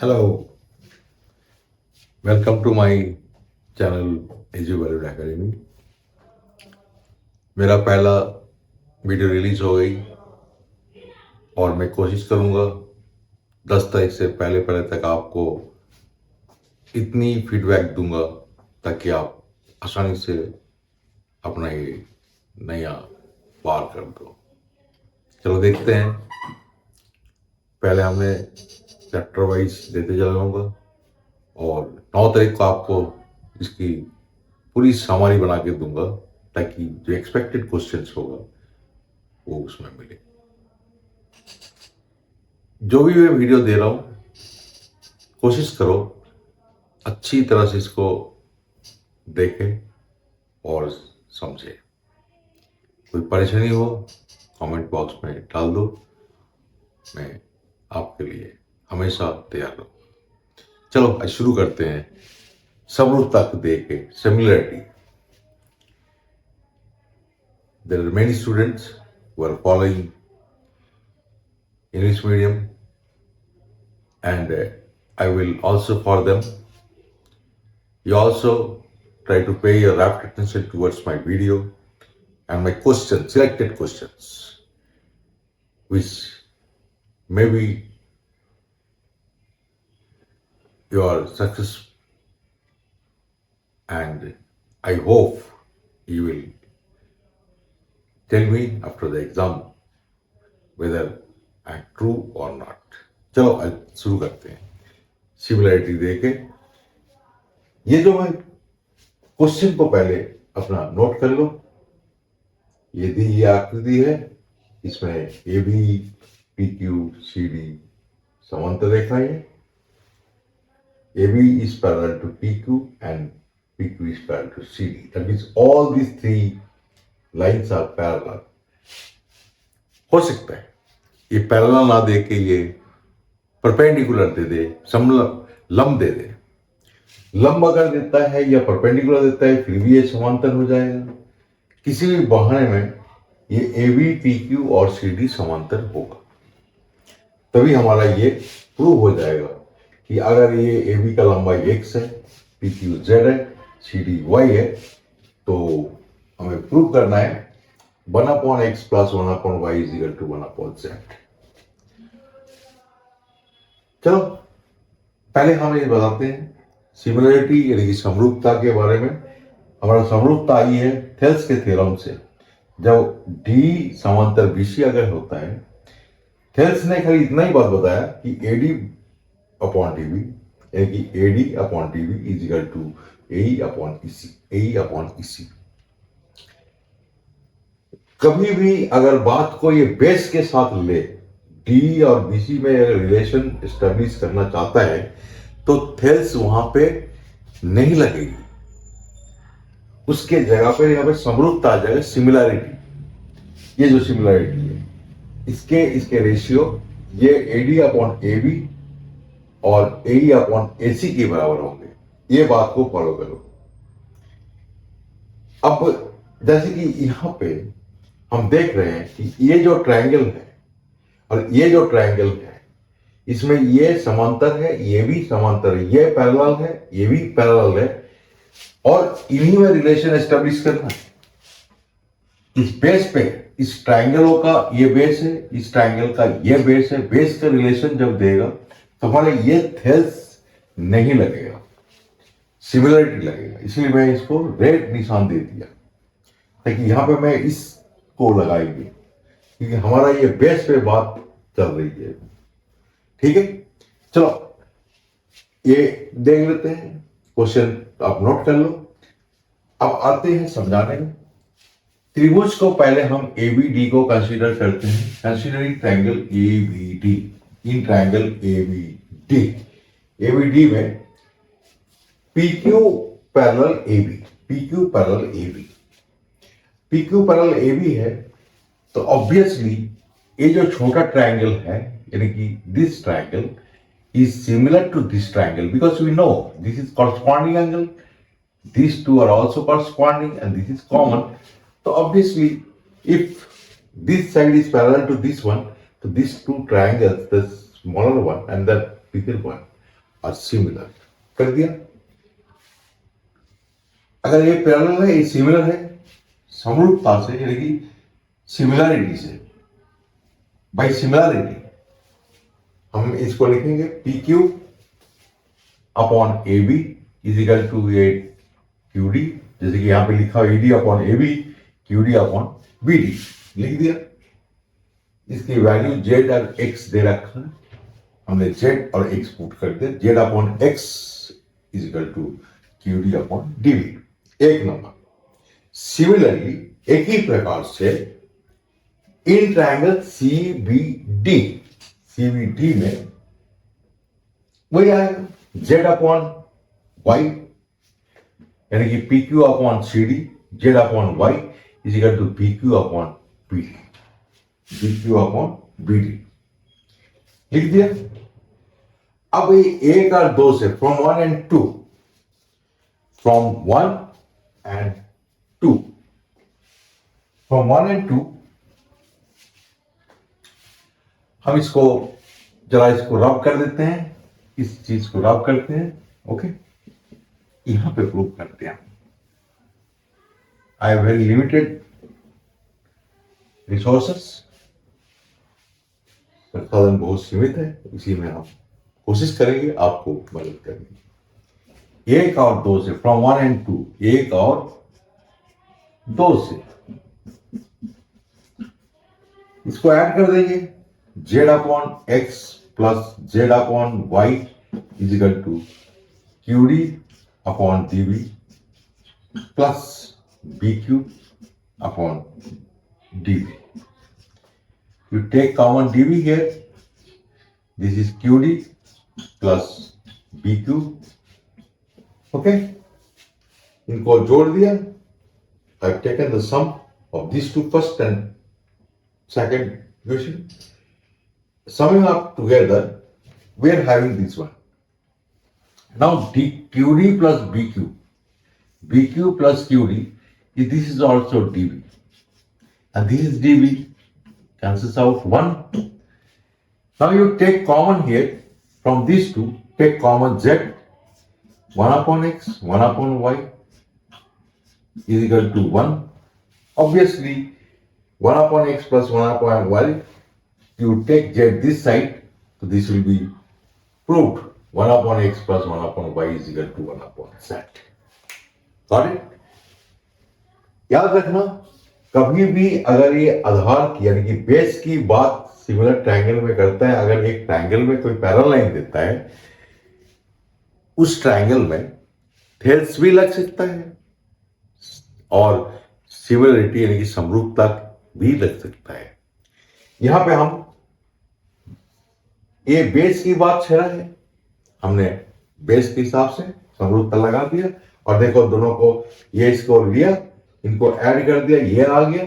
Hello, welcome to my channel AG Bollywood Academy। मेरा पहला video release हो गई और मैं कोशिश करूंगा 10 तारीख से पहले पहले तक आपको इतनी फीडबैक दूंगा ताकि आप आसानी से अपना ये नया पार कर दो। चलो देखते हैं। पहले हमने चैप्टर वाइज देते जाऊंगा और 9 तारीख को आपको इसकी पूरी सामारी बना के दूंगा ताकि जो एक्सपेक्टेड क्वेश्चंस होगा वो उसमें मिले। जो भी मैं वीडियो दे रहा हूं कोशिश करो अच्छी तरह से इसको देखें और समझे। कोई परेशानी हो कमेंट बॉक्स में डाल दो, मैं आपके लिए हमेशा तैयार रहूँ। चलो आज शुरू करते हैं। समरूपता को देके similarity. There are many students who are following English medium and I will also for them. You also try to pay your rapt attention towards my video and my questions, selected questions, which maybe your success, and I hope you will tell me after the exam whether I'm true or not। चलो आज शुरू करते हैं। Similarity देके ये जो मैं question को पहले अपना नोट कर लो। यदि ये आकृति है इसमें A B P Q C D समांतर रेखा है। A B is parallel to PQ and PQ is parallel to CD। That means all these three lines are parallel। हो सकता है ये पैरेलल ना दे के ये परपेंडिकुलर दे दे, लंब दे दे। लंब अगर देता है या परपेंडिकुलर देता है फिर भी ये समांतर हो जाएगा। किसी भी बहाने में ये ए बी पी क्यू और सी डी समांतर होगा, तभी हमारा ये प्रूव हो जाएगा कि अगर ये ए बी का लंबाई x है, पी क्यू जेड है, सी डी वाई है, तो हमें प्रूव करना है 1/x + 1/y = 1/z। चलो पहले हम ये बताते हैं सिमिलरिटी यानी कि समरूपता के बारे में। हमारा समरूपता आई है थेल्स के थ्योरम से। जब डी समांतर बीसी अगर होता है, थेल्स ने खाली इतना ही बात बताया कि AD अपॉन DB यानी कि AD upon DB = AE upon EC। कभी भी अगर बात को ये बेस के साथ ले, डी और बीसी में अगर रिलेशन एस्टेब्लिश करना चाहता है तो थेल्स वहां पे नहीं लगेगी, उसके जगह पे यहाँ पे समरूपता आ जाएगा, सिमिलरिटी। ये जो सिमिलरिटी है इसके रेशियो ये AD अपॉन AB और AE अपॉन AC के बराबर होंगे। ये बात को फॉलो करो। अब जैसे कि यहां पे हम देख रहे हैं कि ये जो ट्रायंगल है और ये जो ट्रायंगल है इसमें ये समांतर है, ये भी समांतर है, ये पैरेलल है, ये भी पैरेलल है और इन्हीं में रिलेशन एस्टेब्लिश करना है। इस बेस पे इस ट्रायंगलों का ये बेस है, इस ट्रायंगल का ये बेस है। बेस का रिलेशन जब देगा तो हमारे ये थेल्स नहीं लगेगा, सिमिलरिटी लगेगा। इसलिए मैं इसको रेड निशान दे दिया ताकि यहां पे मैं इसको लगाएंगे क्योंकि हमारा ये बेस पे बात चल रही है। ठीक है, चलो ये देख लेते हैं। क्वेश्चन आप नोट कर लो। अब आते हैं समझाने में। त्रिभुज को पहले हम ABD को कंसीडर करते हैं। Considering triangle ABD। In triangle ABD में PQ parallel AB, PQ parallel AB, PQ parallel AB है तो ऑब्वियसली ये जो छोटा ट्रायंगल है यानी कि this triangle is similar to this triangle because we know this is corresponding angle, these two are also corresponding and this is common. So obviously if this side is parallel to this one, so these two triangles, the smaller one and the bigger one, are similar कर दिया। अगर ये parallel है, ये similar है, समरूपता से यानी कि सिमिलरिटी से, बाई सिमिलरिटी हम इसको लिखेंगे P Q upon A B is equal to A Q D, जैसे कि यहां पे लिखा A D upon A B, Q D upon B D लिख दिया। इसकी वैल्यू जेड और एक्स दे रखा है, हमने जेड और एक्स पुट कर दिया। Z upon X is equal to Q D upon D B, एक नंबर। सिमिलरली एक ही प्रकार से इन ट्रायंगल सीबीडी में वही आएगा, जेड अपॉन वाई यानी कि P Q upon C D, Z upon Y is equal to P Q upon B D, B Q upon B D लिख दिया। अब ये एक और दो से from one and two, from one and two, from one and two हम इसको जरा इसको रब कर देते हैं, इस चीज को रब करते हैं। ओके, यहां पे प्रूव करते हैं। I have very limited resources, संसाधन बहुत सीमित है, इसी में हम कोशिश करेंगे आपको मदद करने की। एक और दो से, फ्रॉम वन एंड टू, एक और दो से इसको ऐड कर देंगे। Z upon X plus Z upon Y is equal to Q D upon D B plus B Q upon D B. You take common dv here. This is qd plus bq. Okay. इनको जोड़ दिया। I've taken the sum of these two first and second equation. Summing up together, we are having this one. Now qd plus bq, bq plus qd, this is also dv, and this is dv. Cancels out 1. Now you take common here from these two, take common z, 1 upon x, 1 upon y is equal to 1. Obviously, 1 upon x plus 1 upon y, you take z this side, so this will be proved. 1 upon x plus 1 upon y is equal to 1 upon z. Got it? याद रखना, कभी भी अगर ये आधार की यानी कि base की बात सिमिलर ट्रायंगल में करता है, अगर एक ट्रायंगल में कोई पैरेलल लाइन देता है, उस ट्रायंगल में टेल्स भी लग सकता है और सिमिलरिटी यानी कि समरूपता भी लग सकता है। यहां पे हम ये बेस की बात छेड़ा है, हमने बेस के हिसाब से समरूपता लगा दिया और देखो दोनों को ये इसको लिया, इनको ऐड कर दिया, ये आ गया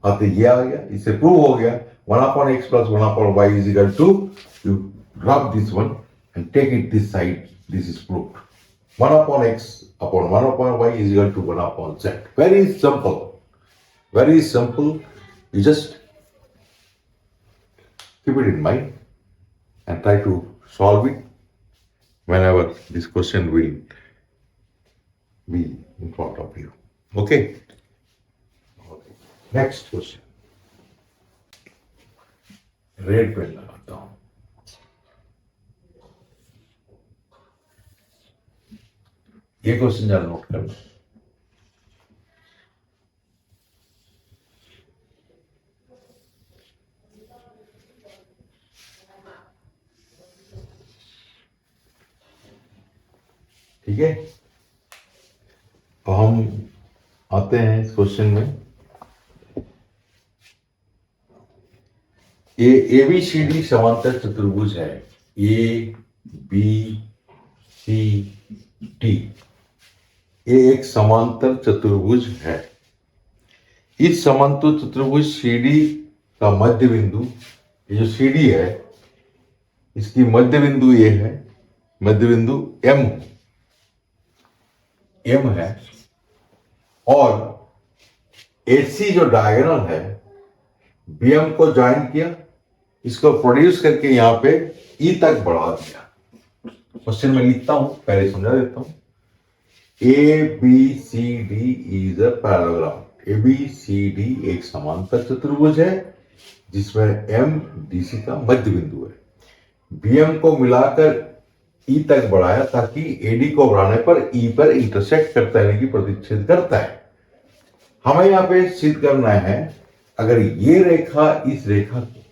और तो ये आ गया, इससे प्रूव हो गया 1 upon x plus 1 upon y is equal to, you drop this one and take it this side, this is proved. 1 upon x upon 1 upon y is equal to 1 upon z. Very simple, very simple. You just keep it in mind and try to solve it whenever this question will be in front of you. Okay? Next question. Red pen लगाता हूं। ये question जरा note करना। ठीक है, तो हम आते हैं इस क्वेश्चन में। ABCD समांतर चतुर्भुज है, ABCD ये एक समांतर चतुर्भुज है। इस समांतर चतुर्भुज CD का मध्य बिंदु, ये जो CD है इसकी मध्य बिंदु ये है, मध्य बिंदु M है और AC जो डायगोनल है BM को ज्वाइन किया, इसको प्रोड्यूस करके यहां पे E तक बढ़ा दिया। क्वेश्चन में लिखता हूं, पहले समझा देता हूं। A B C D is a parallelogram. A B C D एक समांतर चतुर्भुज है जिसमें एम डीसी का मध्य बिंदु है। बीएम को मिलाकर ई तक बढ़ाया ताकि एडी को बढ़ाने पर ई पर इंटरसेक्ट करता है, यानी कि प्रतिच्छेद करता है। हमें यहां पे सिद्ध करना है, अगर ये रेखा इस रेखा को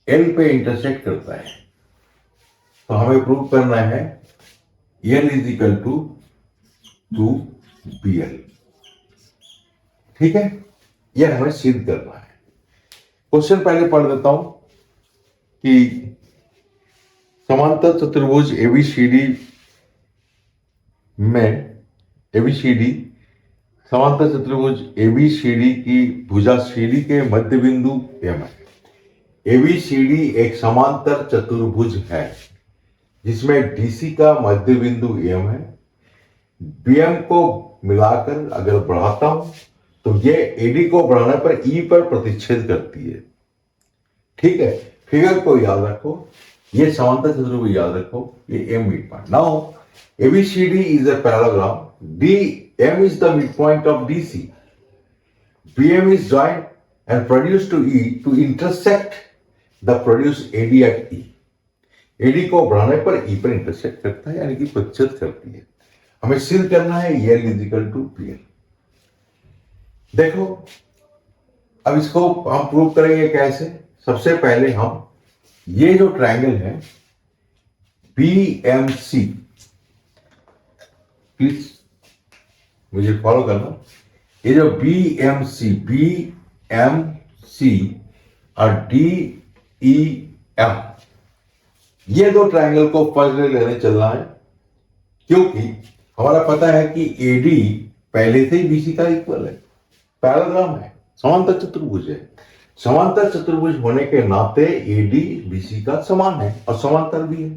एल पे इंटरसेक्ट करता है तो हमें प्रूव करना है L is equal to B L. ठीक है, यह हमें सिद्ध करना है। क्वेश्चन पहले पढ़ देता हूं कि समांतर चतुर्भुज एबीसीडी में एबीसीडी समांतर चतुर्भुज एबीसीडी की भुजा सीडी के मध्य बिंदु एम है। एबीसीडी एक समांतर चतुर्भुज है जिसमें डीसी का मध्य बिंदु एम है। बीएम को मिलाकर अगर बढ़ाता हूं तो ये एडी को बढ़ाने पर ई पर प्रतिच्छेद करती है। ठीक है, फिगर को याद रखो, ये समांतर चतुर्भुज याद रखो, ये M mid point. Now ABCD is a parallelogram, D M is the mid point of DC, BM is joined and produced to E to intersect the produced AD at E. AD को बढ़ाने पर E पर intersect करता है, यानी कि प्रतिच्छेद करती है। हमें सिद्ध करना है L is equal to PL। देखो, अब इसको हम प्रूव करेंगे कैसे। सबसे पहले हम ये जो ट्रायंगल है BMC, प्लीज मुझे फॉलो करना, ये जो BMC और DEM, ये दो ट्रायंगल को फर्स्ट लेने चलना है, क्योंकि हमारा पता है कि AD पहले से ही BC का इक्वल है, पैराग्राम है, समांतर चतुर्भुज है। समांतर चतुर्भुज होने के नाते AD BC का समान है और समांतर भी है।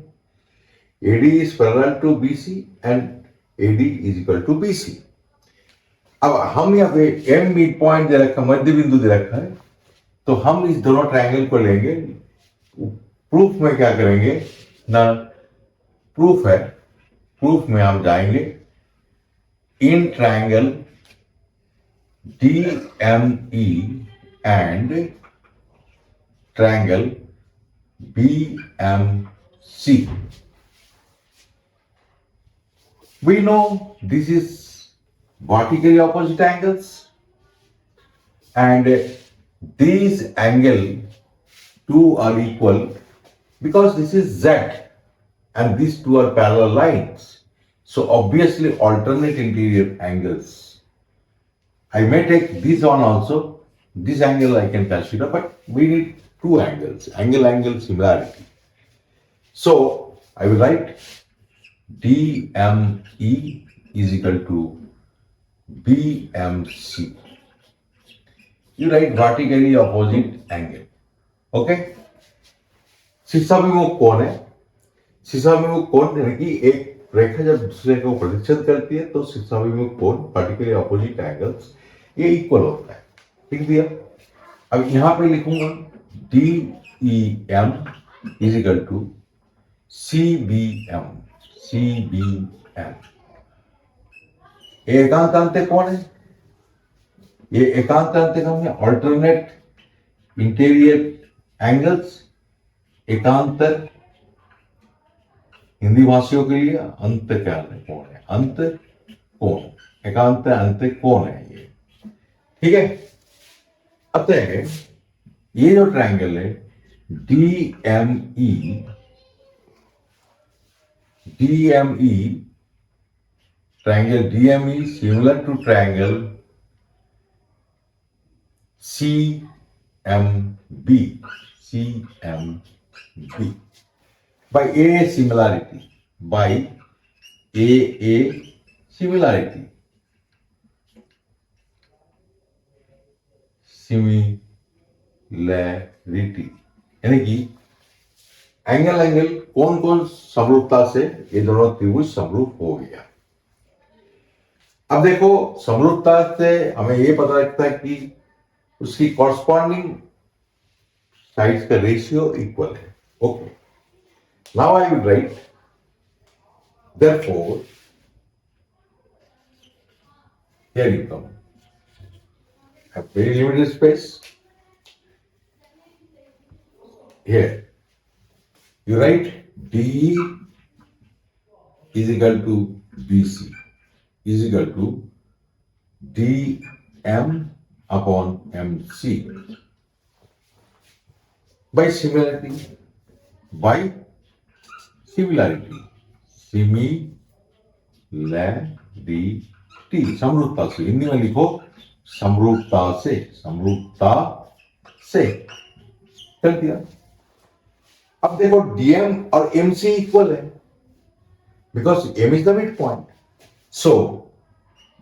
AD is parallel to BC and AD is equal to BC। अब हम यहाँ पे M मिड पॉइंट दे रखा, मध्य बिंदु दे रखा है, तो हम इस दोनों ट्रायंगल को लेंगे। प्रूफ में क्या करेंगे ना, प्रूफ है, प्रूफ में हम जाएंगे in triangle DME and triangle BMC। We know this is vertically opposite angles, and these angle two are equal because this is Z and these two are parallel lines. So obviously alternate interior angles. I may take this one also, this angle I can consider, but we need two angles, angle similarity. So I will write DME is equal to BMC. You write vertically opposite angle. Okay? शीर्षाभिमुख कोण है। शीर्षाभिमुख कोण यानी कि एक रेखा जब दूसरे को प्रतिच्छेद करती है तो शीर्षाभिमुख कोण वर्टिकली ऑपोजिट एंगल्स ये इक्वल होता है। लिख दिया। अब यहां पे लिखूंगा DEM is equal to CBM। एकांत अंत्य कौन है? ये एकांत अंत्य का हमने ऑल्टरनेट इंटीरियर एंगल्स, एकांतर हिंदी भाषियों के लिए अंत क्या कौन है? अंत कोण, एकांत अंत कोण है ये। ठीक है, अतः ये जो ट्रायंगल है DME, triangle DME similar to triangle CMB by AA similarity, यानी कि एंगल कौन कौन समरूपता से ये दोनों त्रिभुज समरूप हो गया। अब देखो, समरूपता से हमें ये पता लगता है कि उसकी कॉरस्पॉन्डिंग साइड्स का रेशियो इक्वल है। Okay, Now I will write, therefore, here you come. Have very limited space. Here, you write DE is equal to BC is equal to dm upon mc. By similarity, by similarity, similarity, समरूपता से, हिंदी में लिखो समरूपता से, समरूपता से, कर दिया। अब देखो डीएम और एमसी इक्वल है, because M is the mid point, so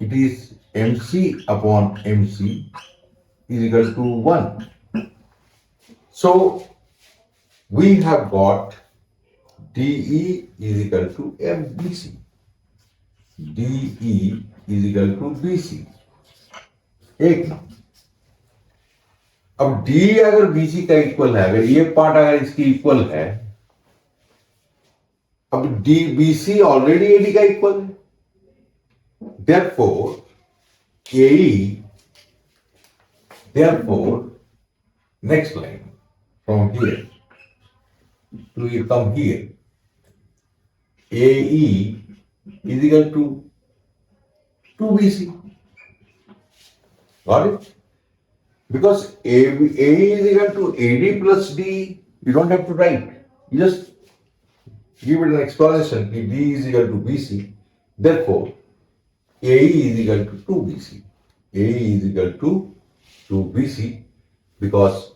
it is MC upon MC is equal to 1. So we have got DE is equal to MBC. DE is equal to BC. एक ना, अब D अगर BC का equal है, अगर ये part अगर इसकी इक्वल है, अब D BC ऑलरेडी AD का इक्वल है, therefore AE, therefore next line from here to come here, AE is equal to 2BC. Got it? Because AE is equal to AD plus D, you don't have to write. You just give it an explanation. If D is equal to BC, therefore AE is equal to 2BC. AE is equal to 2BC because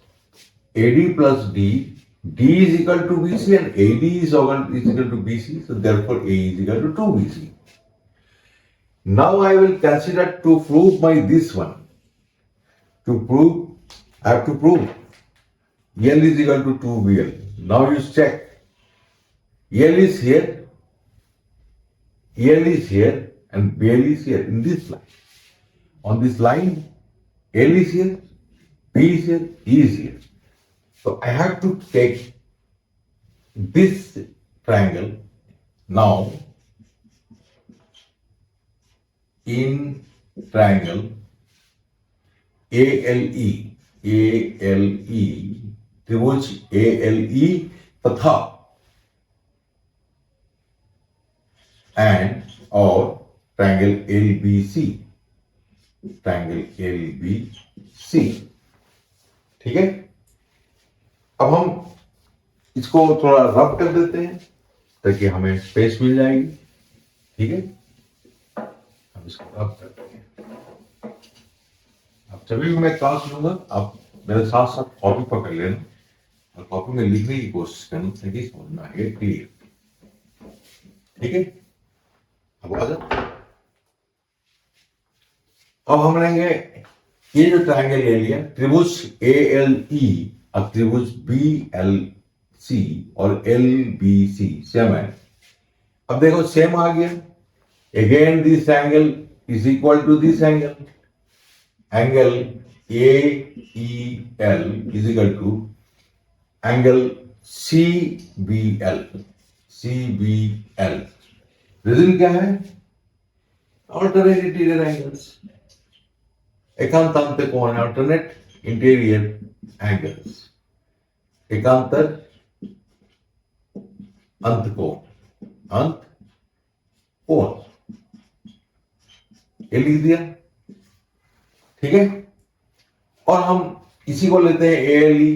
AD plus D, D is equal to BC and AD is equal to BC, so therefore A is equal to 2BC. Now I will consider to prove my this one. To prove, I have to prove L is equal to 2BL. Now you check. L is here, L is here, and BL is here in this line. On this line, L is here, B is here, E is here. So I have to take this triangle now in triangle ALE, ALE, त्रिभुज ALE तथा and और triangle LBC, triangle LBC, ठीक है। अब हम इसको थोड़ा रब कर देते हैं ताकि हमें स्पेस मिल जाएगी, ठीक है। हम इसको रब करते हैं। अब जब भी मैं क्लास लूंगा, आप मेरे साथ साथ कॉपी पकड़ लेना और कॉपी में लिखने की कोशिश करना ताकि समझना है क्लियर, ठीक है। अब आ जाओ। अब हम लेंगे ये जो ट्रायंगल ले लिया, त्रिभुज ALE और त्रिभुज BLC और LBC सेम है। अब देखो सेम आ गया, again this angle is equal to this angle, angle AEL is equal to angle CBL, CBL। Reason क्या है? ऑल्टरनेट इंटीरियर एंगल्स, एकांतर कोण है, ऑल्टरनेट इंटीरियर एंगल्स, एकांतर अंत कोण, अंत कोण, ये लिख दिया, ठीक है। और हम इसी को लेते हैं ALE,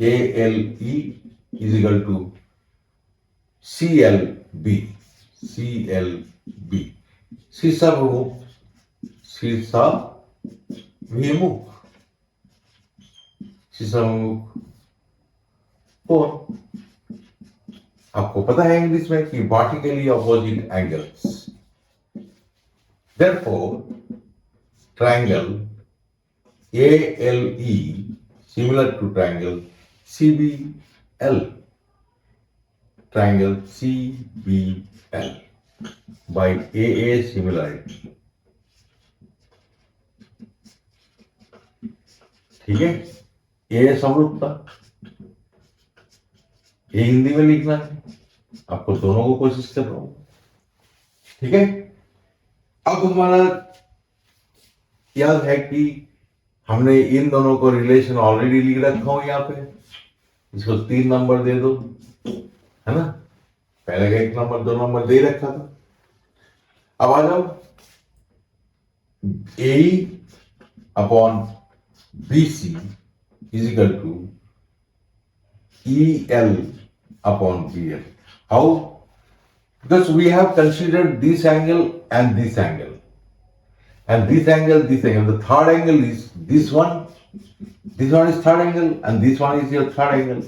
ALE is equal to CLB, CLB, शीर्षा विमुख, शीर्षा विमुख, शीर्षा विमुख कोण। आपको पता है इंग्लिश में कि vertically opposite angles, therefore triangle ALE similar to triangle CBL, triangle CBL by AA similarity, ठीक है। A समरूपता, ये हिंदी में लिखना है, आपको दोनों को कोशिश कर रहा हूं, ठीक है। अब हमारा याद है कि हमने इन दोनों को रिलेशन ऑलरेडी लिख रखा हूं यहाँ पे, इसको 3 नंबर दे दो, है ना, पहले का 1 नंबर 2 नंबर दे रखा था। अब आ जाओ, A upon B C is equal to EL upon BL. How? Because we have considered this angle and this angle. And this angle, this angle. The third angle is this one. This one is third angle and this one is your third angle.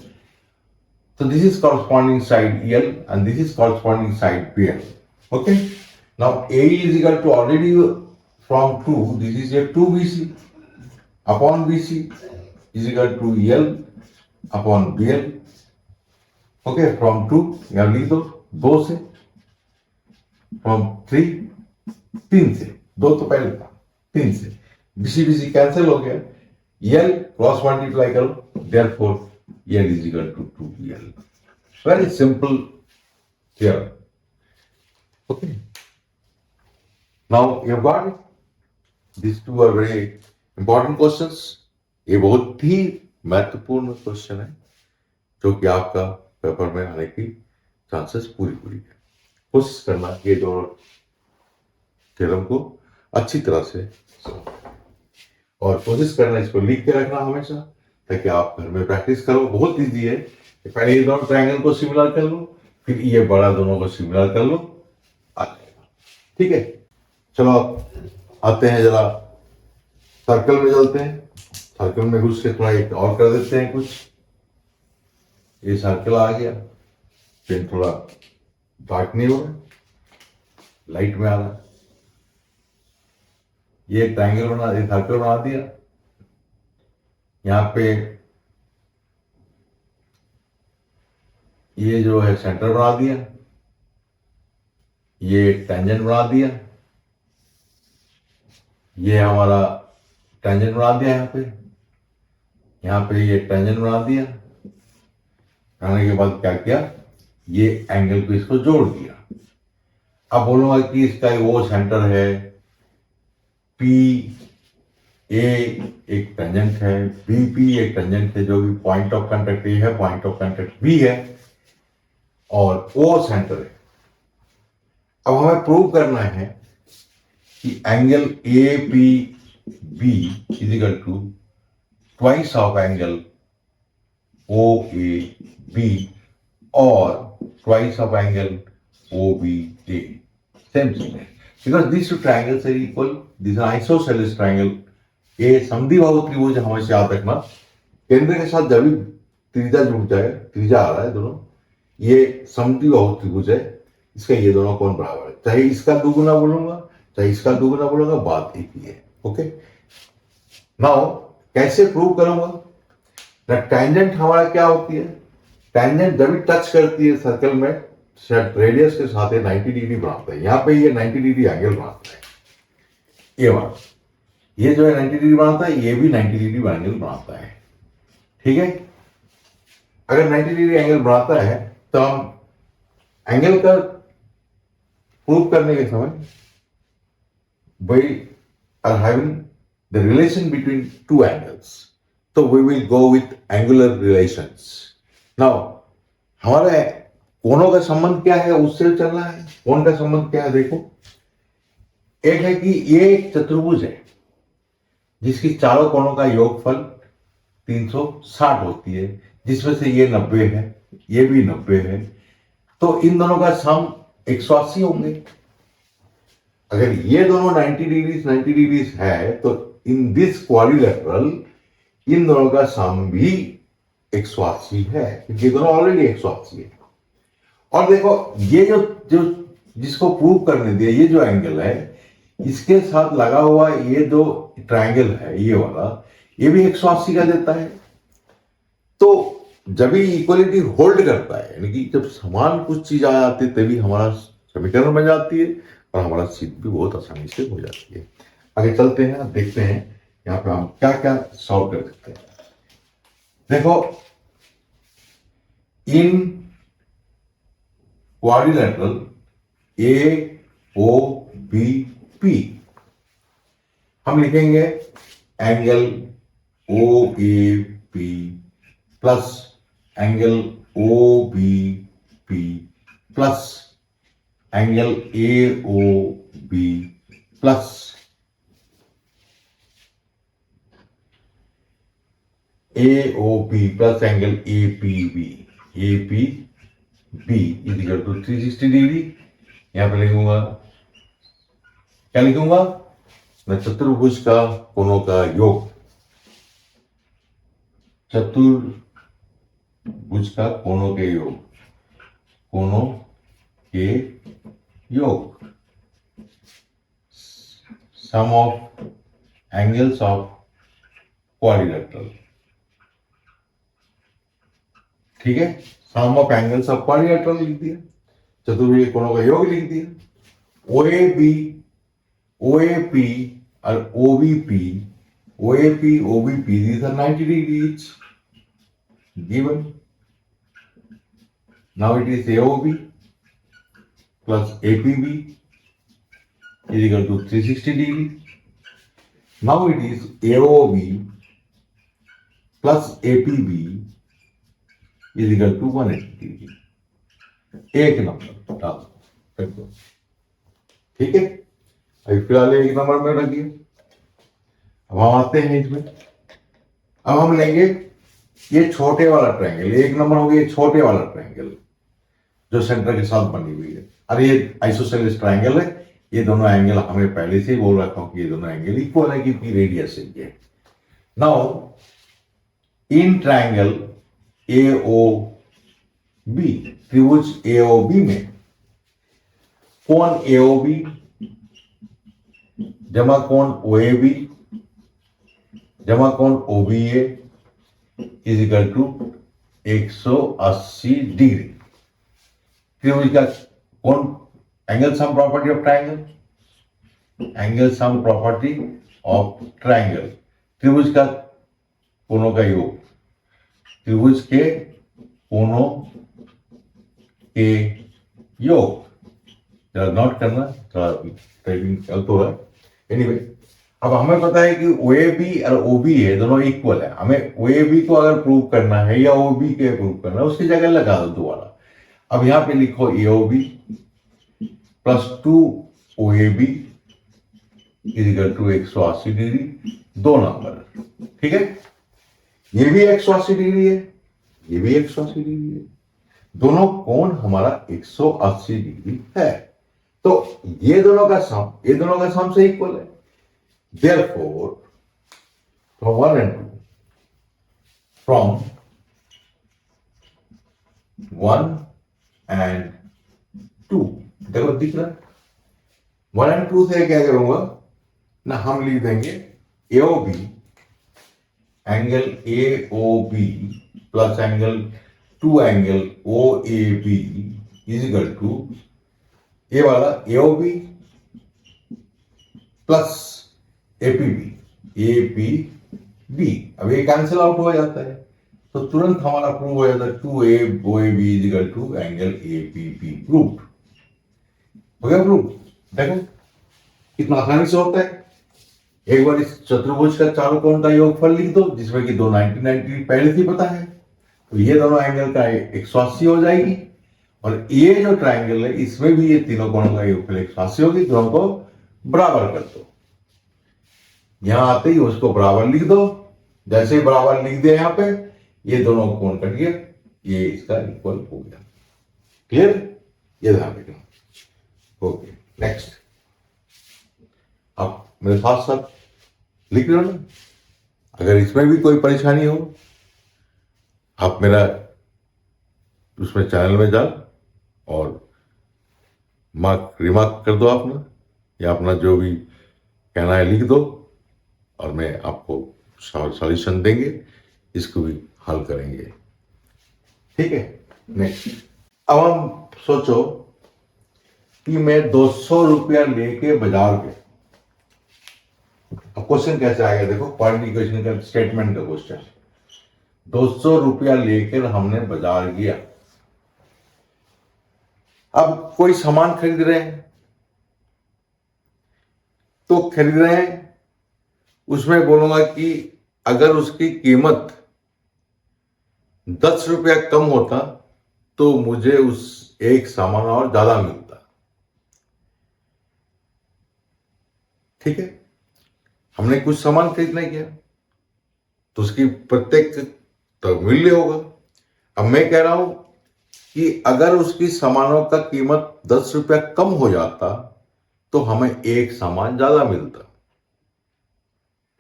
So this is corresponding side EL and this is corresponding side BL. Okay? Now A is equal to already from 2. This is your 2BC upon BC is equal to EL upon BL. Okay, from 2 यहाँ लिख दो, 2 से, from 3 3 से, 2 तो पहले था, 3 से BC BC cancel हो गया, एल क्रॉस मल्टीप्लाई करो, therefore L is equal to 2BL. Very simple theorem. Okay, now you have got it. This two are very important questions. ये बहुत ही महत्वपूर्ण क्वेश्चन है जो कि आपका पेपर में आने की चांसेस पूरी है. कोशिश करना ये दोनों थ्योरम को अच्छी तरह से और कोशिश करना इसको लिख के रखना हमेशा, ताकि आप घर में प्रैक्टिस करो. बहुत इजी है. पहले ये दोनों ट्रायंगल को सिमिलर कर लो, फिर ये बड़ा दोनों को सिमिलर कर लो, आ जाएगा. ठीक है, चलो आते हैं, जरा सर्कल में चलते हैं. सर्कल में घुस के थोड़ा एक और कर देते हैं कुछ. ये सर्कल आ गया, पेन थोड़ा डार्क नहीं हो रहा, लाइट में आ रहा. ये ट्रायंगल बना, ये सर्कल बना दिया. यहाँ पे ये जो है सेंटर बना दिया, ये टेंजेंट बना दिया, ये हमारा टेंजेंट बना दिया. यहाँ पे ये टेंजेंट बना दिया. आने के बाद क्या किया, ये एंगल को इसको जोड़ दिया. अब बोलूंगा कि इसका वो सेंटर है, पी ए एक टेंजेंट है, बी पी एक टेंजेंट है, जो भी पॉइंट ऑफ कांटेक्ट ए है, पॉइंट ऑफ कांटेक्ट बी है, और ओ सेंटर है. अब हमें प्रूव करना है कि angle A P B is equal to twice of angle O A B और twice of angle O B A. Same thing है, because this two triangles are equal. This are isosceles triangle. ये समद्विबाहु त्रिभुज हमेशा याद रखना. केंद्र के साथ जब भी त्रिज्या जुड़ जाए, त्रिज्या आ रहा है दोनों, ये समद्विबाहु त्रिभुज है. इसका ये दोनों कोण बराबर है. चाहे इसका दुगुना बोलूंगा, चाहे इसका दुगुना बोलूंगा, बात एक ही है. ओके, नाउ कैसे प्रूव करूंगा. टेंजेंट हमारा क्या होती है, टेंजेंट जब भी टच करती है सर्कल में, रेडियस के साथ 90 डिग्री बनाता है. यहाँ पे ये 90 डिग्री एंगल बनाता है. ये बात, ये जो है 90 डिग्री बनाता है, ये भी 90 डिग्री एंगल बनाता है. ठीक है, अगर 90 डिग्री एंगल बनाता है तो हम एंगल का प्रूव करने के समय we are having the relation between two angles. तो we will go with angular relations. Now हमारे कोणों का संबंध क्या है, उससे चलना है. कोण का संबंध क्या है, देखो. एक है कि ये एक चतुर्भुज है जिसकी चारों कोणों का योगफल 360 होती है, जिसमें से ये 90 है, ये भी 90 है. तो इन दोनों का सम 180 होंगे. अगर ये दोनों 90 डिग्रीज है, तो इन दिस क्वाड्रिलेटरल इन दोनों का सम भी 180 है, क्योंकि ये दोनों ऑलरेडी 180 है. और देखो, ये जो जिसको प्रूव करने दिया, ये जो एंगल है, इसके साथ लगा हुआ ये जो ट्रायंगल है, ये वाला, ये भी 180 का देता है. तो जब भी इक्वलिटी होल्ड करता है, यानी कि जब समान कुछ चीज आ जाती है, तभी हमारा समीकरण बन जाती है और हमारा सिद्ध भी बहुत आसानी से हो जाती है. आगे चलते हैं, देखते हैं यहाँ पे हम क्या क्या सॉल्व कर सकते हैं. देखो, इन क्वाड्रिलेटरल AOBP हम लिखेंगे angle OAP plus angle OBP plus angle AOB plus AOB plus angle APB is equal to 360 degree. यहां पे लिखूंगा, क्या लिखूंगा, मैं चतुर्भुज का कोणों का योग, चतुर्भुज का कोणों के योग, कोणों के योग, सम ऑफ एंगल्स ऑफ क्वाड्रिलेटरल, ठीक है, sum of angles of quadrilateral लिख दिया, चतुर्भुज के कोणों का योग लिख दिया। OAP और OBP, these are 90 degrees given. Now it is AOB plus APB is equal to 360 degree. Now it is AOB plus APB is equal to 180 degree. एक नंबर डाल, ठीक है। अभी फिलहाल एक नंबर में रखिए। अब हम आते हैं इसमें, अब हम लेंगे ये छोटे वाला ट्रायंगल, एक नंबर हो गया छोटे वाला ट्रायंगल जो सेंटर के साथ बनी हुई है। अरे ये आइसोसेलेस ट्रायंगल है, ये दोनों एंगल हमें पहले से ही बोल रखा हूं कि ये दोनों एंगल इक्वल है क्योंकि रेडियस है ये। नाउ इन ट्रायंगल AOB, त्रिभुज AOB में कोण AOB जमा कोण OAB जमा कोण OBA is equal to 180 degree. त्रिभुज का कोण, angle sum property of triangle, angle sum property of triangle, त्रिभुज का कोणों का योग, त्रिभुज के कोणों के योग, जरा नोट करना, थोड़ा टाइपिंग गलत हो रहा है। एनीवे, अब हमें पता है कि OAB और OBA दोनों इक्वल है। हमें OAB को अगर प्रूव करना है या OB को प्रूव करना है, उसकी जगह लगा दो दोबारा। अब यहां पे लिखो AOB plus 2OAB is equal to 180 degree, दो नंबर, ठीक है। ये भी 180 डिग्री है, ये भी 180 डिग्री है, दोनों कोण हमारा 180 डिग्री है। तो ये दोनों का सम से इक्वल है। Therefore, from 1 and 2, from 1 and 2, देखो दिख रहा है, 1 and 2 से क्या करूंगा ना, हम लिख देंगे AOB, angle AOB plus angle 2 angle OAB is equal to ये वाला AOB प्लस APB। अब ये कैंसिल आउट हो जाता है तो तुरंत हमारा प्रूव हो जाता है 2AOAB is equal to angle APB। Prove हो गया, प्रूव। देखो कितना आसानी से होता है। एक बार इस चतुर्भुज का चारों कोण का योगफल लिख दो, जिसमें कि दो 90 पहले से पता है, तो ये दोनों एंगल का 180 हो जाएगी। और ये जो ट्रायंगल है इसमें भी ये तीनों कोणों का योगफल 180 होगी। दोनों को बराबर कर दो, यहां आते ही उसको बराबर लिख दो। जैसे ही बराबर लिख दिया यहाँ पे, ये दोनों कोण कट गया, ये इसका इक्वल हो गया। क्लियर, ये ध्यान रखना। Okay, next. आप मेरे साथ साथ लिख रहे हो ना। अगर इसमें भी कोई परेशानी हो, आप मेरा उसमें चैनल में जाओ और रिमार्क कर दो अपना, या अपना जो भी कहना है लिख दो, और मैं आपको सॉल्यूशन देंगे, इसको भी हल करेंगे। ठीक है, नेक्स्ट। अब हम सोचो कि मैं 200 रुपया लेके बाजार गया। अब क्वेश्चन कैसे आएगा, देखो पॉइंट इक्वेशन का, स्टेटमेंट का क्वेश्चन। 200 रुपया लेकर हमने बाजार गया, अब कोई सामान खरीद रहे हैं, तो खरीद रहे हैं, उसमें बोलूंगा कि अगर उसकी कीमत 10 रुपया कम होता तो मुझे उस एक सामान और ज्यादा मिलता। ठीक है, हमने कुछ सामान खरीदना किया तो उसकी प्रत्येक तो मूल्य होगा। अब मैं कह रहा हूं कि अगर उसकी सामानों का कीमत 10 रुपया कम हो जाता तो हमें एक सामान ज्यादा मिलता।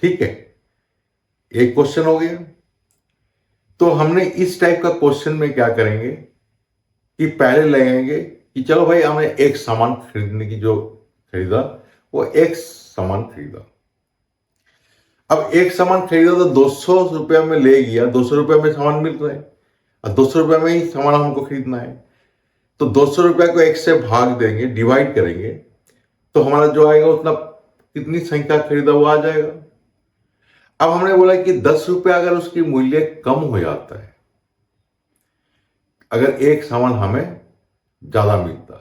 ठीक है, एक क्वेश्चन हो गया। तो हमने इस टाइप का क्वेश्चन में क्या करेंगे कि पहले लगेंगे कि चलो भाई हमने एक सामान खरीदने की जो खरीदा वो एक सामान खरीदा। अब एक सामान खरीदा तो 200 रुपया में ले गया, 200 रुपया में सामान मिल रहा है और 200 रुपया में ही सामान हमको खरीदना है। तो 200 रुपया को एक से भाग देंगे, डिवाइड करेंगे, तो हमारा जो आएगा उतना कितनी संख्या खरीदा वो आ जाएगा। अब हमने बोला कि 10 रुपया अगर उसकी मूल्य कम हो जाता है, अगर एक सामान हमें ज्यादा मिलता,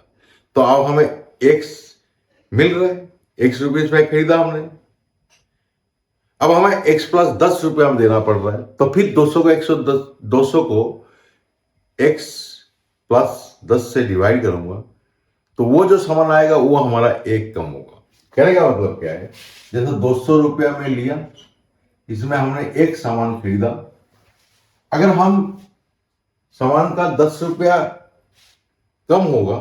तो अब हमें एक्स मिल रहा है, ₹1 में खरीदा हमने, अब हमें x प्लस 10 रुपया में देना पड़ रहा है। तो फिर 200 को 110 200 को x प्लस 10 से डिवाइड करूंगा तो वो जो सामान आएगा वो हमारा एक कम होगा। कहने का मतलब क्या है, जैसे 200 रुपया में लिया, इसमें हमने एक सामान खरीदा, अगर हम सामान का 10 रुपया कम होगा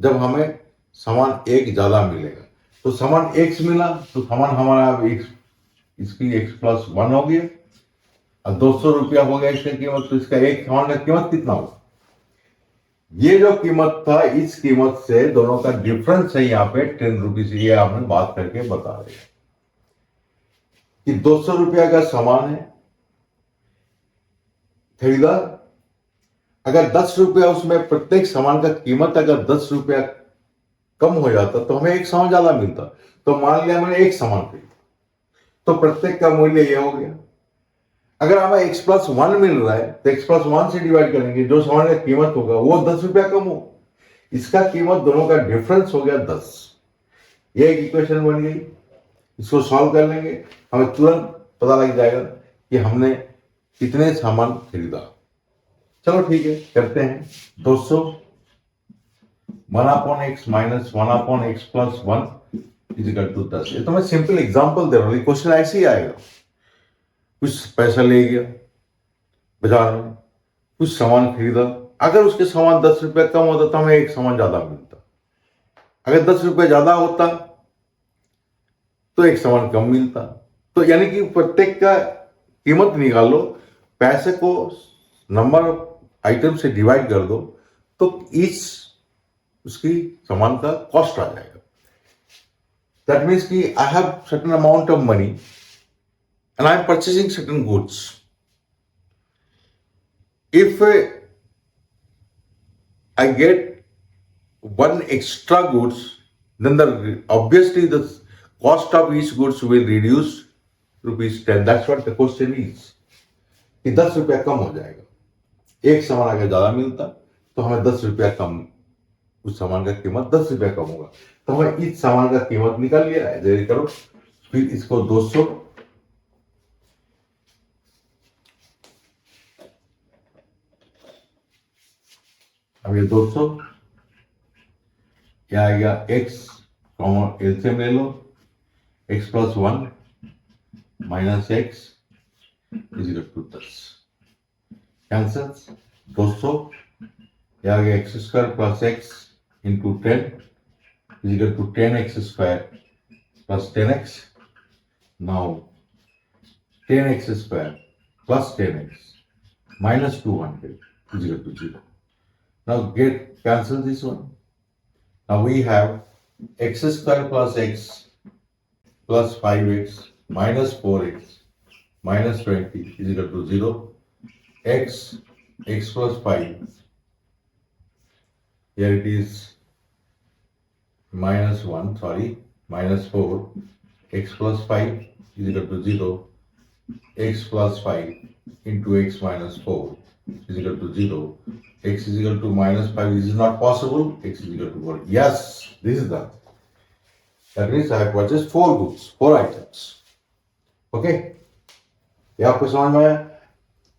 जब हमें सामान एक ज्यादा मिलेगा। तो सामान x मिला तो सामान हमारा अब x, इसकी x प्लस 1 हो गया और 200 रुपया हो गया इसकी कीमत, तो इसका एक सामान का कीमत कितना होगा। ये जो कीमत था, इस कीमत से दोनों का डिफरेंस है यहाँ पे 10 रुपीज। ये आपने बात करके बता रहे कि 200 रुपया का सामान है खरीदा, अगर 10 रुपया उसमें प्रत्येक सामान का कीमत अगर 10 रुपया कम हो जाता तो हमें एक सामान ज्यादा मिलता। तो मान लिया मैंने एक सामान खरीदा तो प्रत्येक का मूल्य यह हो गया। अगर हमें x प्लस 1 मिल रहा है तो x प्लस 1 से डिवाइड करेंगे, जो सामान का कीमत होगा वो 10 रुपया कम हो, इसका कीमत दोनों का डिफरेंस हो गया 10। ये एक इक्वेशन बन गई। इसको सॉल्व कर लेंगे, हमें तुरंत पता लग जाएगा कि हमने कितने सामान खरीदा। चलो ठीक है, करते हैं। 200 1/x minus 1/x plus 1 is equal to 10। ये तो मैं सिंपल एग्जांपल दे रहा हूं, क्वेश्चन ऐसे ही आएगा। कुछ पैसा ले गया बाजार में, कुछ सामान खरीदा, अगर उसके सामान 10 रुपया कम होता तो हमें एक सामान ज्यादा मिलता, अगर 10 रुपया ज्यादा होता तो एक सामान कम मिलता। तो यानी कि प्रत्येक का कीमत निकालो, पैसे को नंबर ऑफ आइटम से डिवाइड कर दो तो इस उसकी सामान का कॉस्ट आ जाएगा। दैट मीन्स कि I have certain amount of money and I am purchasing certain goods. If I get one extra goods, then obviously the cost of each goods will reduce ₹10. That's what the question is. कि 10 रुपया कम हो जाएगा, एक सामान अगर ज्यादा मिलता तो हमें 10 रुपया कम, उस सामान का कीमत 10 रुपया कम होगा। तो हमें इस सामान का कीमत निकाल लिया है, जल्दी करो। फिर इसको 200 अब ये 200 क्या आएगा, x कॉमन एलसीएम ले लो, x plus 1 minus x is equal to 10। Cancel 200 क्या आ गया, X square plus x into 10 is equal to 10x square plus 10x। Now 10x square plus 10x minus 200 is equal to 0। Now cancel this one. Now we have x square plus x plus 5x minus 4x minus 20 is equal to 0. x plus 5. Here it is minus 1, sorry, minus 4. X plus 5 is equal to 0. X plus 5 into x minus 4 is equal to 0, x is equal to -5. This is not possible. X is equal to 1. Yes, this is the. That means I have purchased 4 goods, 4 items. Okay? ये आपको समझ में आया?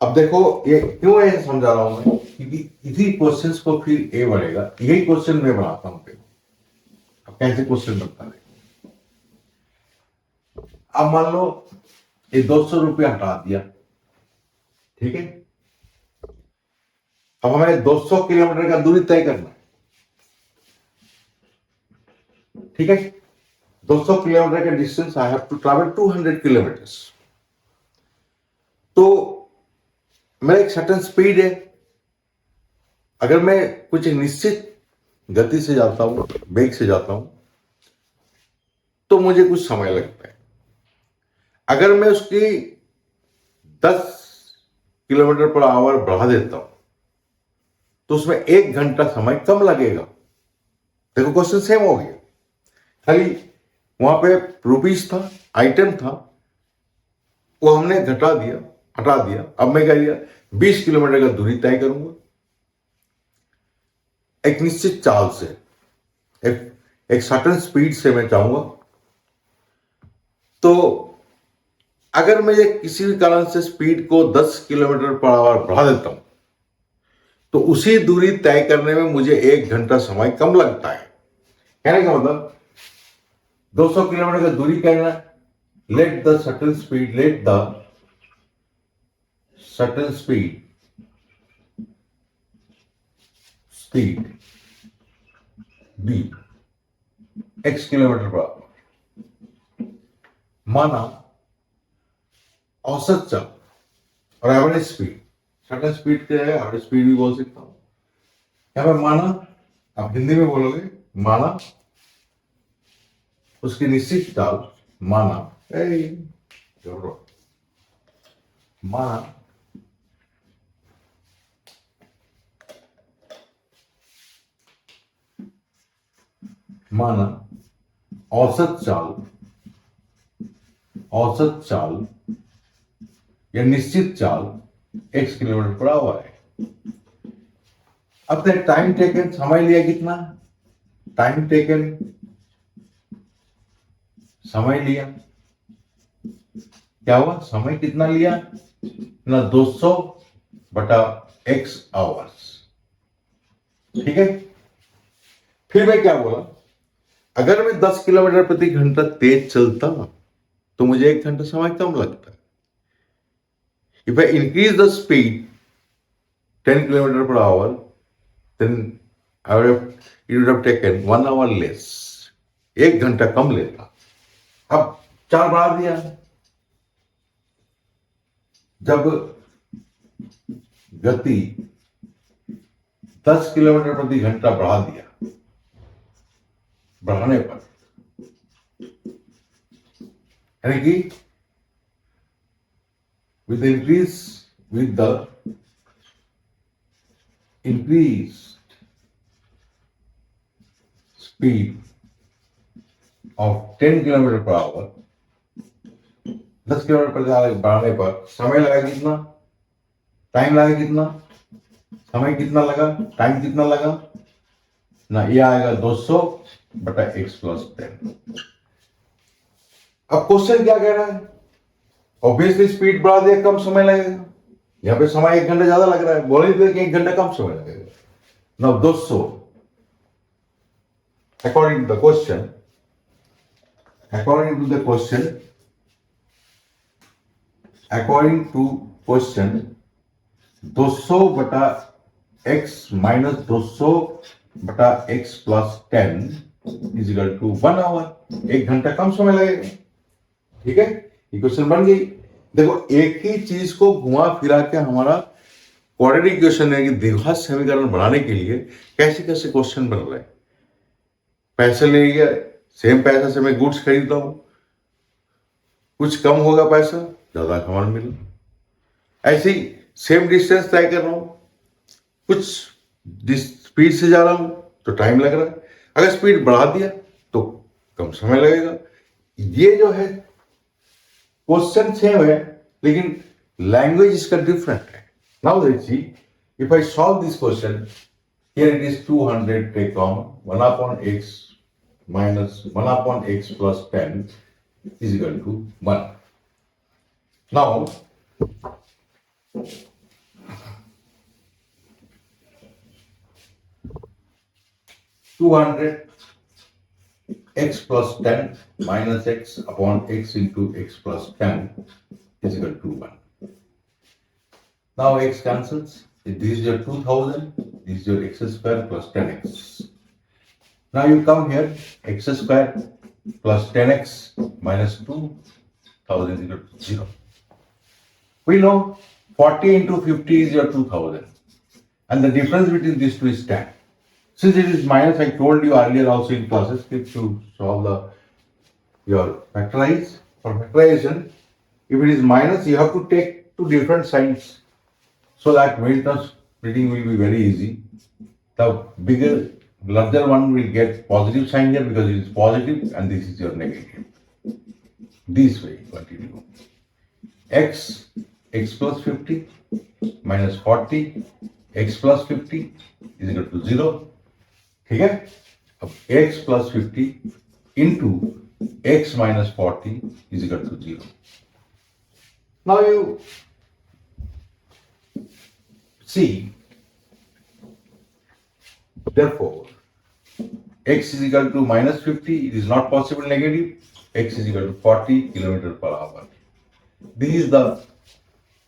अब देखो ये क्यों ऐसे समझा रहा हूं मैं, क्योंकि इसी क्वेश्चंस को फिर ए बढ़ेगा, यही क्वेश्चन मैं बनाता हूं फिर। अब कैसे क्वेश्चन बनता है, अब मान लो ये 200 रुपया हटा दिया, ठीक है। अब हमें 200 किलोमीटर का दूरी तय करना है, ठीक है। 200 किलोमीटर का distance I have to travel 200 kilometres. तो मेरा एक सर्टेन स्पीड है, अगर मैं कुछ निश्चित गति से जाता हूं, वेग से जाता हूं, तो मुझे कुछ समय लगता है। अगर मैं उसकी 10 किलोमीटर पर आवर बढ़ा देता हूं, तो उसमें 1 घंटा समय कम लगेगा। देखो क्वेश्चन सेम हो गया, खाली वहां पे रुपीस था, आइटम था, वो हमने घटा दिया, हटा दिया। अब मैं क्या किया, 20 किलोमीटर का दूरी तय करूंगा एक निश्चित चाल से, एक सर्टेन स्पीड से मैं चाहूंगा। तो अगर मैं किसी भी कारण से स्पीड को 10 किलोमीटर पर आवर बढ़ा देता हूं, तो उसी दूरी तय करने में मुझे 1 घंटा समय कम लगता है। कहने का मतलब 200 किलोमीटर का दूरी कहना, let the certain speed, let the certain speed be x kilometre per hour. माना औसत चाल और एवरेज स्पीड, सर्टेन स्पीड क्या है, एवरेज स्पीड भी बोल सकता हूं। यहां पर माना, आप हिंदी में बोलोगे, माना उसकी निश्चित चाल, माना माना माना औसत चाल या निश्चित चाल x किलोमीटर पर आवर है। अब तक टाइम टेकन, समय लिया कितना, टाइम टेकन समय लिया, क्या हुआ, समय कितना लिया ना, 200 बटा x आवर्स, ठीक है। फिर मैं क्या बोला, अगर मैं 10 किलोमीटर प्रति घंटा तेज चलता तो मुझे 1 घंटा समय कम लगता है। If I increase the speed 10 kilometre per our, then it would have taken 1 hour less, 1 घंटा कम लेता। अब 4 बढ़ा दिया, जब गति 10 किलोमीटर प्रति घंटा बढ़ा दिया, बढ़ाने पर यानी कि with the increased speed of 10 kilometre per our, 10 kilometre पर बढ़ाने पर समय लगा कितना, टाइम लगा कितना, समय कितना लगा, टाइम कितना लगा ना, ये आएगा 200 बटा x प्लस 10। अब क्वेश्चन क्या कह रहा है, ऑब्वियसली स्पीड बढ़ा दिया, कम समय लगेगा। यहां पे समय 1 घंटा ज्यादा लग रहा है, बोले थे कि 1 घंटा कम समय लगेगा। Now 200 according to the question 200 बटा x माइनस 200 बटा x plus 10 is equal to 1 hour, 1 घंटा कम समय लगेगा, ठीक है। ये क्वेश्चन बन गई। देखो एक ही चीज को घुमा फिरा के हमारा क्वाड्रेटिक इक्वेशन है कि द्विघात समीकरण बनाने के लिए कैसे कैसे क्वेश्चन बन रहे हैं। पैसे ले लिया, सेम पैसा से मैं गुड्स खरीदता हूं, कुछ कम होगा पैसा, ज्यादा सामान मिला। ऐसे ही सेम डिस्टेंस तय कर रहा हूं, कुछ स्पीड से जा रहा हूं तो टाइम लग रहा है, अगर स्पीड बढ़ा दिया तो कम समय लगेगा। ये जो है क्वेश्चन सेम है, लेकिन लैंग्वेज इसका डिफरेंट है। Now let's see, if I solve this question, here it is 200, take common, 1 upon x minus 1 upon x plus 10 is equal to 1. Now, 200 x plus 10 minus x upon x into x plus 10 is equal to 1. Now x cancels. This is your 2000, this is your x square plus 10x. Now you come here, x square plus 10x minus 2000 is equal to 0. We know 40 into 50 is your 2000, and the difference between these two is 10. Since it is minus, I told you earlier also in classes, if you solve your factorize, for factorization, if it is minus, you have to take two different signs so that middle term splitting will be very easy. The larger one will get positive sign here because it is positive and this is your negative. This way, continue. X plus 50 minus 40, x plus 50 is equal to 0. ठीक है, अब x plus 50 into x minus 40 is equal to 0. Now you see, therefore, x is equal to minus 50, it is not possible negative, x is equal to 40 kilometer per hour. This is the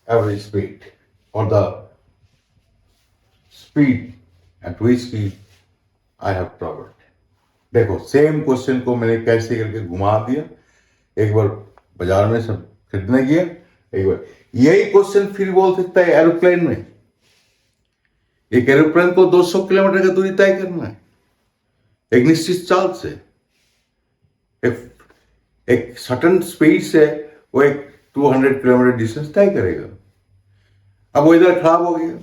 average speed or the speed at which I have traveled. देखो same question को मैंने कैसे करके घुमा दिया, एक बार बाजार में सब खरीदने गया, एक बार यही क्वेश्चन फिर बोल सकता है एरोप्लेन में। एक एरोप्लेन को 200 किलोमीटर का दूरी तय करना है एक निश्चित चाल से, एक सर्टेन स्पीड से वो एक 200 किलोमीटर डिस्टेंस तय करेगा। अब वो इधर खराब हो गया,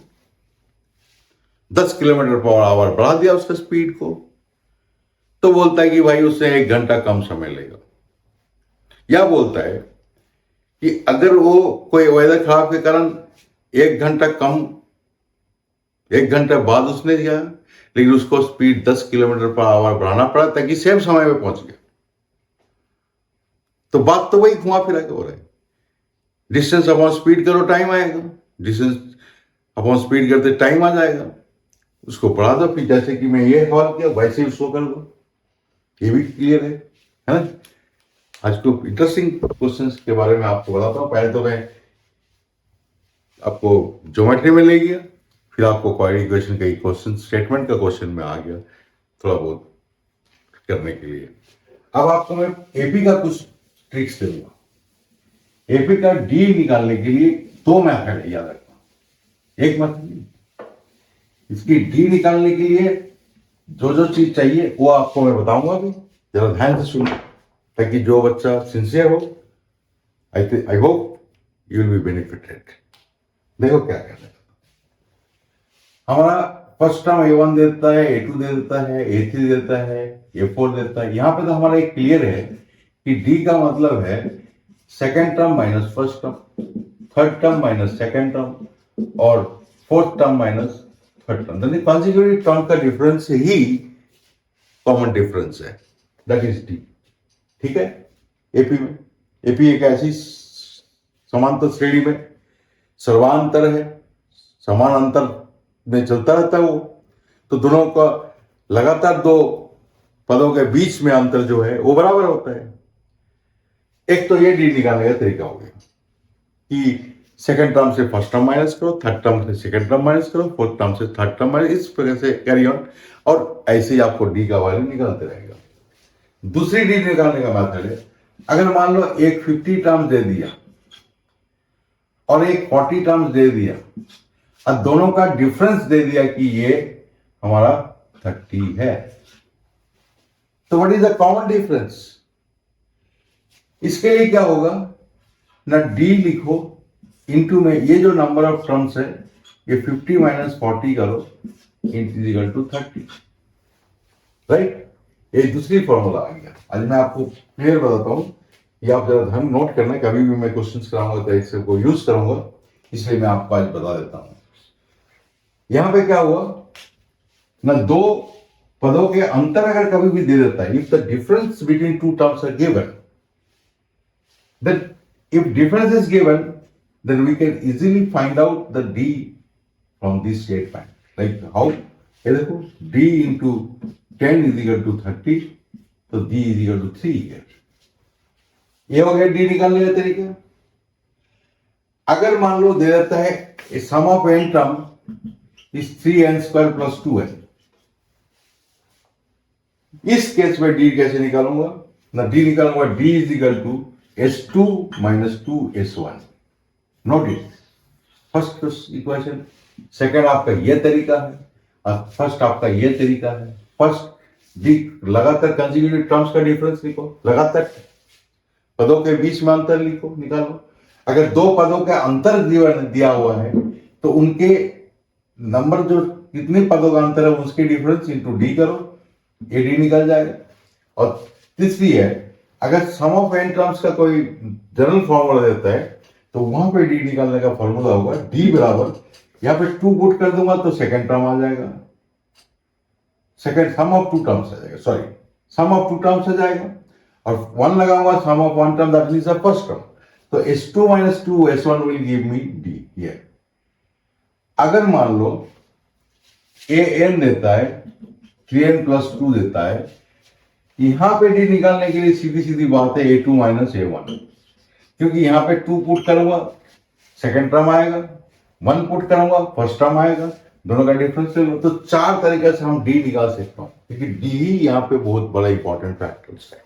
10 किलोमीटर पर आवर बढ़ा दिया उसका स्पीड को, तो बोलता है कि भाई उससे 1 घंटा कम समय लेगा। या बोलता है कि अगर वो कोई वेदर खराब के कारण 1 घंटा बाद उसने दिया, लेकिन उसको स्पीड 10 किलोमीटर पर आवर बढ़ाना पड़ा ताकि सेम समय में पहुंच गया, तो बात तो वही घुमा फिरा के हो रहा है। डिस्टेंस अपॉन स्पीड करो टाइम आएगा, डिस्टेंस अपॉन स्पीड करते टाइम आ जाएगा, उसको पढ़ा दो, फिर जैसे कि मैं ये सवाल किया वैसे ही उसको कर दो, ये भी क्लियर है ना। आज तो इंटरेस्टिंग क्वेश्चंस के बारे में आपको बताता हूँ। पहले तो मैं आपको ज्योमेट्री में ले गया, फिर आपको क्वाड्रेटिक इक्वेशन का क्वेश्चन, स्टेटमेंट का क्वेश्चन में आ गया थोड़ा बहुत करने के लिए। अब आपको मैं एपी का कुछ ट्रिक्स दूंगा। एपी का डी निकालने के लिए 2 मेथड याद रखना, एक मेथड। इसकी डी निकालने के लिए जो चीज चाहिए वो आपको मैं बताऊंगा अभी, जरा ध्यान से सुनो ताकि जो बच्चा सिंसियर हो, I hope you will be benefited. देखो क्या करना है, हमारा फर्स्ट टर्म A1 देता है, A2 दे देता है, A3 देता है, A4 देता है। यहां पे तो हमारा एक क्लियर है कि डी का मतलब है second term minus first term, third term minus second term और fourth term minus third term. Consecutive term का डिफरेंस ही कॉमन डिफरेंस है, दैट इज डी। ठीक है, एपी में, एपी एक ऐसी समांतर श्रेणी में सर्वांतर है, समान अंतर में चलता रहता है वो, तो दोनों का लगातार 2 पदों के बीच में अंतर जो है वो बराबर होता है। एक तो ये डी निकालने का तरीका हो गया कि सेकेंड टर्म से फर्स्ट टर्म माइनस करो, थर्ड टर्म से सेकेंड टर्म माइनस करो, फोर्थ टर्म से थर्ड टर्म माइनस, इस प्रकार से कैरी ऑन, और ऐसे ही आपको डी का वैल्यू निकालते रहेगा। दूसरी डी निकालने का मेथड है, अगर मान लो एक 50 टर्म दे दिया और एक 40 टर्म दे दिया और दोनों का डिफरेंस दे दिया कि ये हमारा 30 है, तो what is the common difference? इसके लिए क्या होगा ना, डी लिखो इनटू में ये जो नंबर ऑफ टर्म्स है ये 50 माइनस 40 करो, इक्वल टू 30, राइट। ये दूसरी फॉर्मूला आ गया। आज मैं आपको क्लियर बताता हूँ, ये आप जरा ध्यान नोट करना, कभी भी मैं क्वेश्चंस कराऊंगा तो इससे को यूज करूंगा, इसलिए मैं आपको आज बता देता हूँ। यहां पे क्या हुआ ना, दो पदों के अंतर अगर कभी भी दे देता है, if the difference between two terms are given, then if difference is given, then we can easily find out the d from this statement. Like how? ये देखो d into 10 is equal to 30, तो d is equal to 3 here. ये हो गया d निकालने का तरीका। अगर मान लो दे देता है sum of n term is 3n square plus 2n, इस केस में d कैसे निकालूंगा ना, d निकालूंगा d is equal to S2 minus 2S1. Note it. First equation, second आपका ये तरीका है और फर्स्ट आपका ये तरीका है। फर्स्ट डी लगातार कंसेक्यूटिव टर्म्स का डिफरेंस लिखो, लगातार पदों के बीच में अंतर लिखो, निकालो। अगर दो पदों का अंतर दिया हुआ है तो उनके नंबर जो कितने पदों का अंतर है उसके डिफरेंस इंटू डी करो, ये डी निकल जाएगा। और तीसरी है, अगर सम ऑफ एन टर्म्स का कोई जनरल फॉर्मूला देता है तो वहां पे डी निकालने का फॉर्मूला होगा डी बराबर, यहां पे 2 पुट कर दूंगा तो सेकंड टर्म आ जाएगा, second sum of two terms आ जाएगा, sorry sum of two terms आ जाएगा, और 1 लगाऊंगा sum of one term, that means the first term, तो S2 minus 2S1 will give me D here. अगर मान लो an देता है 3n plus 2 देता है, यहां पे डी निकालने के लिए सीधी सीधी बात है A2 minus A1, क्योंकि यहां पे 2 पुट करूंगा सेकंड टर्म आएगा, 1 पुट करूंगा फर्स्ट टर्म आएगा, दोनों का डिफरेंस ले लो। तो 4 तरीके से हम डी निकाल सकता हूं, क्योंकि डी ही यहाँ पे बहुत बड़ा इंपॉर्टेंट फैक्टर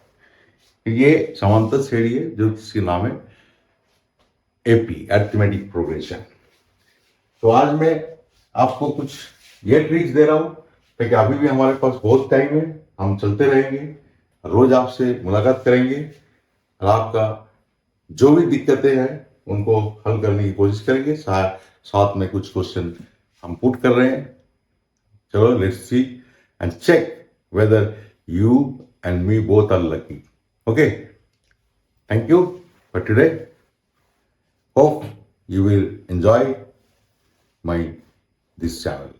है। ये समांतर श्रेणी है जो इसके नाम है एपी, अरिथमेटिक प्रोग्रेशन। तो आज मैं आपको कुछ ये ट्रिक्स दे रहा हूं, क्योंकि अभी भी हमारे पास बहुत टाइम है, हम चलते रहेंगे, रोज आपसे मुलाकात करेंगे और आपका जो भी दिक्कतें हैं उनको हल करने की कोशिश करेंगे। साथ में कुछ क्वेश्चन हम पुट कर रहे हैं। चलो let's see and check whether you and me both are lucky. Okay, thank you for today. Hope you will enjoy this channel.